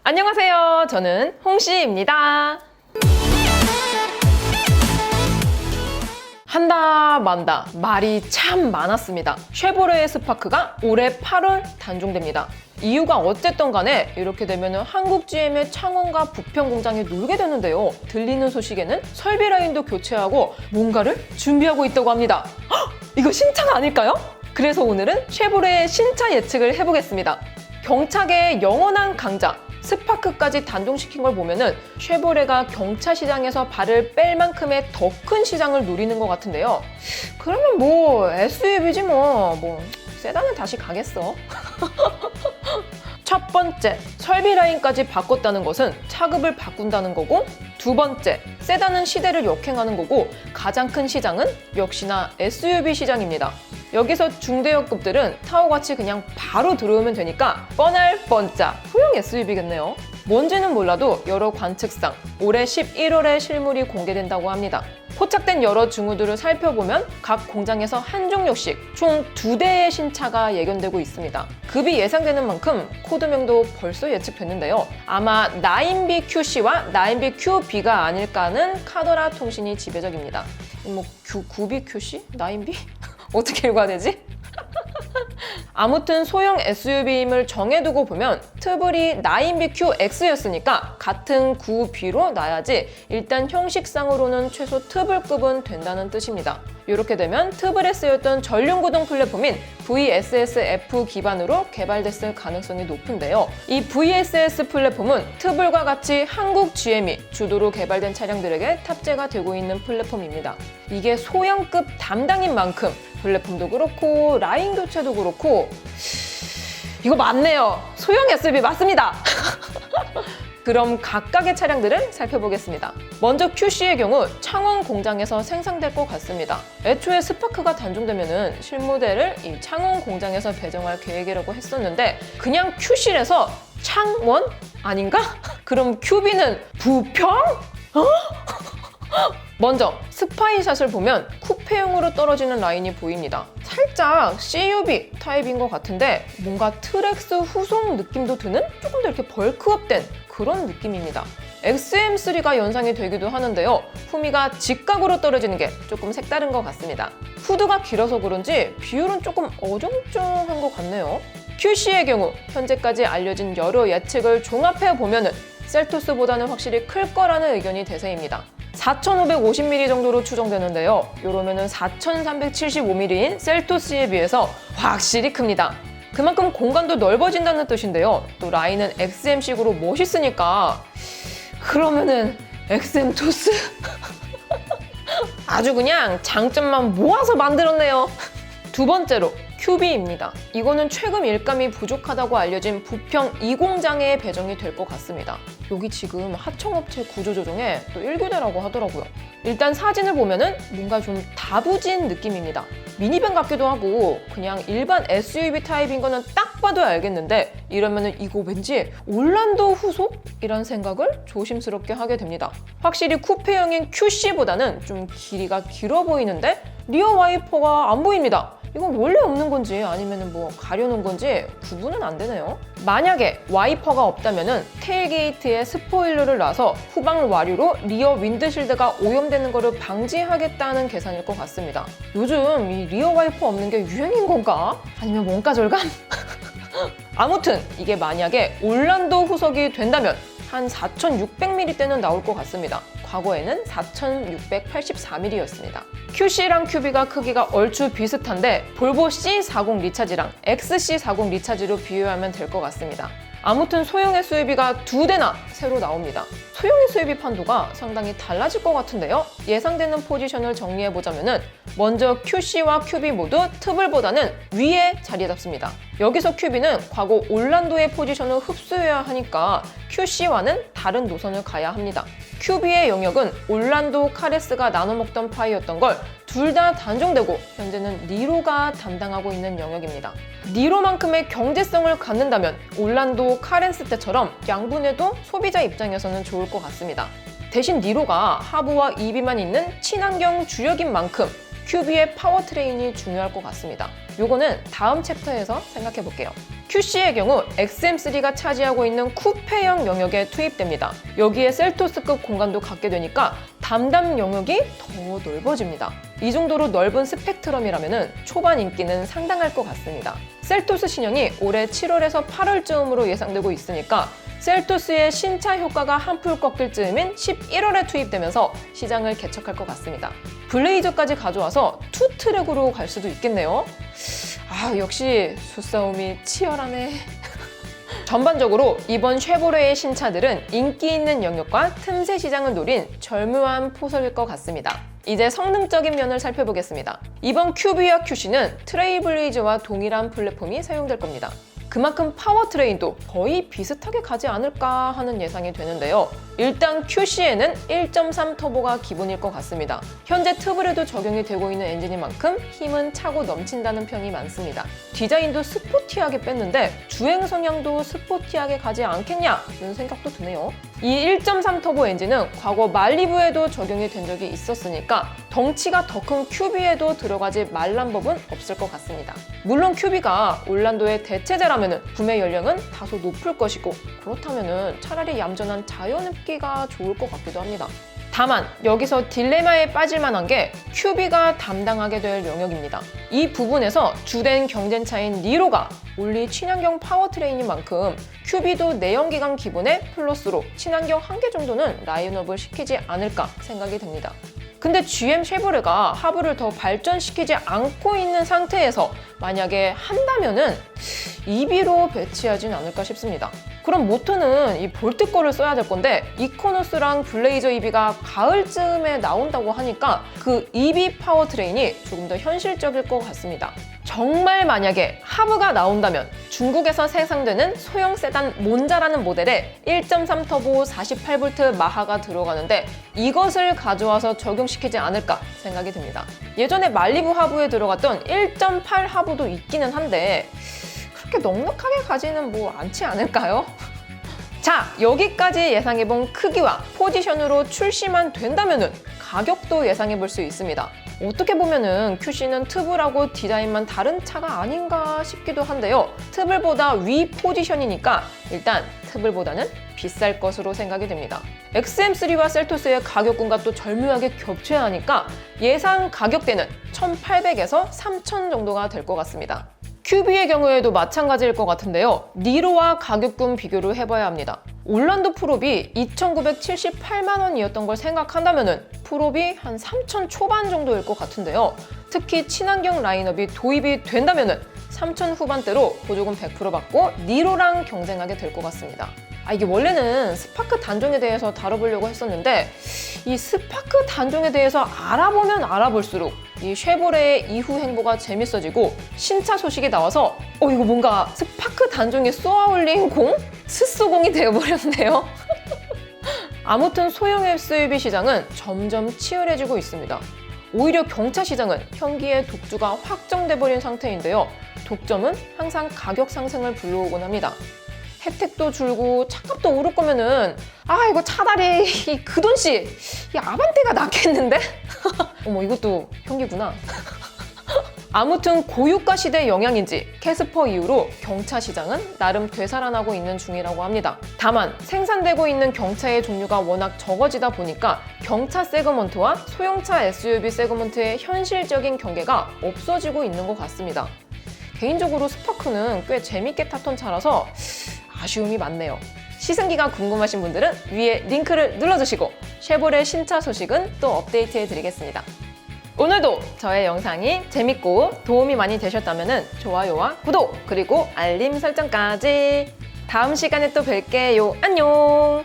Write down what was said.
안녕하세요. 저는 홍씨입니다. 한다 만다 말이 참 많았습니다. 쉐보레의 스파크가 올해 8월 단종됩니다. 이유가 어쨌든 간에 이렇게 되면 한국 GM의 창원과 부평 공장에 놀게 되는데요. 들리는 소식에는 설비 라인도 교체하고 뭔가를 준비하고 있다고 합니다. 헉! 이거 신차가 아닐까요? 그래서 오늘은 쉐보레의 신차 예측을 해보겠습니다. 경차계의 영원한 강자 스파크까지 단종시킨 걸 보면은 쉐보레가 경차 시장에서 발을 뺄 만큼의 더 큰 시장을 노리는 것 같은데요. 그러면 뭐 SUV지 뭐 세단은 다시 가겠어. 첫 번째, 설비 라인까지 바꿨다는 것은 차급을 바꾼다는 거고, 두 번째, 세단은 시대를 역행하는 거고, 가장 큰 시장은 역시나 SUV 시장입니다. 여기서 중대형급들은 타워같이 그냥 바로 들어오면 되니까 뻔할 뻔짜 후용 SUV겠네요. 뭔지는 몰라도 여러 관측상 올해 11월에 실물이 공개된다고 합니다. 포착된 여러 징후들을 살펴보면 각 공장에서 한 종류씩 총 2대의 신차가 예견되고 있습니다. 급이 예상되는 만큼 코드명도 벌써 예측됐는데요. 아마 9B QC와 9B QB가 아닐까 하는 카더라 통신이 지배적입니다. 뭐 9B QC? 9B? 어떻게 읽어야 되지? 아무튼 소형 SUV임을 정해두고 보면 트블이 9BQX였으니까 같은 9B로 놔야지 일단 형식상으로는 최소 트블급은 된다는 뜻입니다. 이렇게 되면 트블에 쓰였던 전륜구동 플랫폼인 VSS-F 기반으로 개발됐을 가능성이 높은데요. 이 VSS 플랫폼은 트블과 같이 한국 GM이 주도로 개발된 차량들에게 탑재가 되고 있는 플랫폼입니다. 이게 소형급 담당인 만큼 플랫폼도 그렇고 라인 교체도 그렇고 이거 맞네요. 소형 SUV 맞습니다. 그럼 각각의 차량들을 살펴보겠습니다. 먼저 QC의 경우 창원 공장에서 생산될 것 같습니다. 애초에 스파크가 단종되면 실모델을 이 창원 공장에서 배정할 계획이라고 했었는데 그냥 QC에서 창원? 아닌가? 그럼 QB는 부평? 먼저 스파이샷을 보면 쿠페형으로 떨어지는 라인이 보입니다. 살짝 CUV 타입인 것 같은데 뭔가 트랙스 후속 느낌도 드는 조금 더 이렇게 벌크업된 그런 느낌입니다. XM3가 연상이 되기도 하는데요. 후미가 직각으로 떨어지는 게 조금 색다른 것 같습니다. 후드가 길어서 그런지 비율은 조금 어정쩡한 것 같네요. QC의 경우 현재까지 알려진 여러 예측을 종합해보면 셀토스보다는 확실히 클 거라는 의견이 대세입니다. 4,550mm 정도로 추정되는데요. 이러면은 4,375mm인 셀토스에 비해서 확실히 큽니다. 그만큼 공간도 넓어진다는 뜻인데요. 또 라인은 XM식으로 멋있으니까 그러면은 XM 토스? 아주 그냥 장점만 모아서 만들었네요. 두 번째로 QB입니다. 이거는 최근 일감이 부족하다고 알려진 부평 2공장에 배정이 될 것 같습니다. 여기 지금 하청업체 구조조정에 또 1교대라고 하더라고요. 일단 사진을 보면은 뭔가 좀 다부진 느낌입니다. 미니밴 같기도 하고 그냥 일반 SUV 타입인 거는 딱 봐도 알겠는데 이러면은 이거 왠지 올란도 후속이란 생각을 조심스럽게 하게 됩니다. 확실히 쿠페형인 QC보다는 좀 길이가 길어 보이는데 리어 와이퍼가 안 보입니다. 이건 원래 없는 건지 아니면 뭐 가려놓은 건지 구분은 안 되네요. 만약에 와이퍼가 없다면 테일게이트에 스포일러를 놔서 후방 와류로 리어 윈드실드가 오염되는 것을 방지하겠다는 계산일 것 같습니다. 요즘 이 리어 와이퍼 없는 게 유행인 건가? 아니면 원가 절감? 아무튼 이게 만약에 올란도 후속이 된다면 한 4,600mm대는 나올 것 같습니다. 과거에는 4,684mm였습니다. QC랑 QB가 크기가 얼추 비슷한데 볼보 C40 리차지랑 XC40 리차지로 비교하면 될 것 같습니다. 아무튼 소형 SUV가 2대나 새로 나옵니다. 소형 SUV 판도가 상당히 달라질 것 같은데요. 예상되는 포지션을 정리해보자면 먼저 QC와 QB 모두 트블보다는 위에 자리 잡습니다. 여기서 QB는 과거 올란도의 포지션을 흡수해야 하니까 QC와는 다른 노선을 가야 합니다. QB의 영역은 올란도 카레스가 나눠먹던 파이였던 걸 둘 다 단종되고 현재는 니로가 담당하고 있는 영역입니다. 니로만큼의 경제성을 갖는다면 올란도 카렌스 때처럼 양분해도 소비자 입장에서는 좋을 것 같습니다. 대신 니로가 하부와 EB만 있는 친환경 주력인 만큼 큐비의 파워트레인이 중요할 것 같습니다. 요거는 다음 챕터에서 생각해 볼게요. QC의 경우 XM3가 차지하고 있는 쿠페형 영역에 투입됩니다. 여기에 셀토스급 공간도 갖게 되니까 담당 영역이 더 넓어집니다. 이 정도로 넓은 스펙트럼이라면 초반 인기는 상당할 것 같습니다. 셀토스 신형이 올해 7월에서 8월쯤으로 예상되고 있으니까 셀토스의 신차 효과가 한풀 꺾일 즈음인 11월에 투입되면서 시장을 개척할 것 같습니다. 블레이저까지 가져와서 투 트랙으로 갈 수도 있겠네요. 역시 수싸움이 치열하네. 전반적으로 이번 쉐보레의 신차들은 인기 있는 영역과 틈새 시장을 노린 절묘한 포석일 것 같습니다. 이제 성능적인 면을 살펴보겠습니다. 이번 큐비와 QC는 트레일블레이저와 동일한 플랫폼이 사용될 겁니다. 그만큼 파워트레인도 거의 비슷하게 가지 않을까 하는 예상이 되는데요. 일단 QC에는 1.3 터보가 기본일 것 같습니다. 현재 트블에도 적용이 되고 있는 엔진인 만큼 힘은 차고 넘친다는 평이 많습니다. 디자인도 스포티하게 뺐는데 주행 성향도 스포티하게 가지 않겠냐는 생각도 드네요. 이 1.3 터보 엔진은 과거 말리부에도 적용이 된 적이 있었으니까 덩치가 더 큰 큐비에도 들어가지 말란 법은 없을 것 같습니다. 물론 큐비가 올란도의 대체제라면 구매 연령은 다소 높을 것이고 그렇다면 차라리 얌전한 자연흡기가 좋을 것 같기도 합니다. 다만 여기서 딜레마에 빠질 만한 게 큐비가 담당하게 될 영역입니다. 이 부분에서 주된 경쟁차인 니로가 올리 친환경 파워트레인인 만큼 큐비도 내연기관 기본에 플러스로 친환경 한 개 정도는 라인업을 시키지 않을까 생각이 됩니다. 근데 GM 쉐보레가 하부를 더 발전시키지 않고 있는 상태에서 만약에 한다면은 EV로 배치하진 않을까 싶습니다. 그럼 모터는 이 볼트 거를 써야 될 건데 이코노스랑 블레이저 EV가 가을쯤에 나온다고 하니까 그 EV 파워트레인이 조금 더 현실적일 것 같습니다. 정말 만약에 하부가 나온다면 중국에서 생산되는 소형 세단 몬자라는 모델에 1.3 터보 48V 마하가 들어가는데 이것을 가져와서 적용시키지 않을까 생각이 듭니다. 예전에 말리부 하부에 들어갔던 1.8 하부도 있기는 한데 그렇게 넉넉하게 가지는 않지 않을까요? 자, 여기까지 예상해본 크기와 포지션으로 출시만 된다면 가격도 예상해볼 수 있습니다. 어떻게 보면은 QC는 트블하고 디자인만 다른 차가 아닌가 싶기도 한데요. 트블보다 위 포지션이니까 일단 트블보다는 비쌀 것으로 생각이 됩니다. XM3와 셀토스의 가격군과 또 절묘하게 겹쳐야 하니까 예상 가격대는 1,800에서 3,000 정도가 될 것 같습니다. 큐비의 경우에도 마찬가지일 것 같은데요. 니로와 가격군 비교를 해봐야 합니다. 올란도 프롭이 2,978만 원이었던 걸 생각한다면 프롭이 한 3,000 초반 정도일 것 같은데요. 특히 친환경 라인업이 도입이 된다면 3,000 후반대로 보조금 100% 받고 니로랑 경쟁하게 될 것 같습니다. 이게 원래는 스파크 단종에 대해서 다뤄보려고 했었는데 이 스파크 단종에 대해서 알아보면 알아볼수록 이 쉐보레의 이후 행보가 재밌어지고 신차 소식이 나와서 이거 뭔가 스파크 단종에 쏘아올린 공? 스쏘공이 되어버렸네요. 아무튼 소형 SUV 시장은 점점 치열해지고 있습니다. 오히려 경차 시장은 현기의 독주가 확정돼버린 상태인데요. 독점은 항상 가격 상승을 불러오곤 합니다. 혜택도 줄고 차값도 오를 거면은 이거 차라리 그 돈씨 이 아반떼가 낫겠는데? 어머, 이것도 현기구나. 아무튼 고유가 시대 영향인지 캐스퍼 이후로 경차 시장은 나름 되살아나고 있는 중이라고 합니다. 다만 생산되고 있는 경차의 종류가 워낙 적어지다 보니까 경차 세그먼트와 소형차 SUV 세그먼트의 현실적인 경계가 없어지고 있는 것 같습니다. 개인적으로 스파크는 꽤 재밌게 탔던 차라서 아쉬움이 많네요. 시승기가 궁금하신 분들은 위에 링크를 눌러주시고 쉐보레 신차 소식은 또 업데이트해 드리겠습니다. 오늘도 저의 영상이 재밌고 도움이 많이 되셨다면 좋아요와 구독 그리고 알림 설정까지. 다음 시간에 또 뵐게요. 안녕.